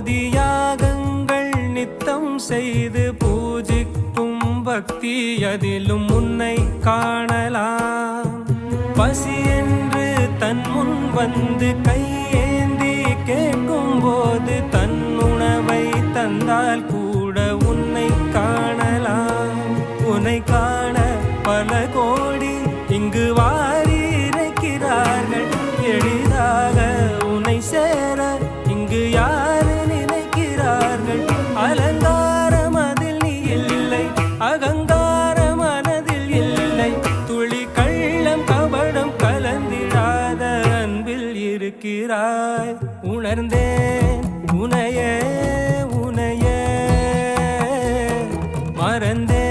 கோடி யாகங்கள் நித்தம் செய்து பூஜிக்கும் பக்தி அதிலும் உன்னை காணலாம். பசி என்று தன் முன் வந்து கையேந்தி கேட்கும் போது தன் உணவை தந்தால் கூட உன்னை காணலாம். உன்னை காண பல கோடி இங்கு வாரி இறைக்கிறார்கள். எளிதாக உன்னை சேர இங்கு யாரு நினைக்கிறார்கள்? அலங்காரம் அதில் நீ இல்லை, அகங்கார மனதில் இல்லை, துளி கள்ளம் கபடம் கலந்திடாத அன்பில் இருக்கிறாய். உணர்ந்தேன் உனையே உனையே மறந்தேன்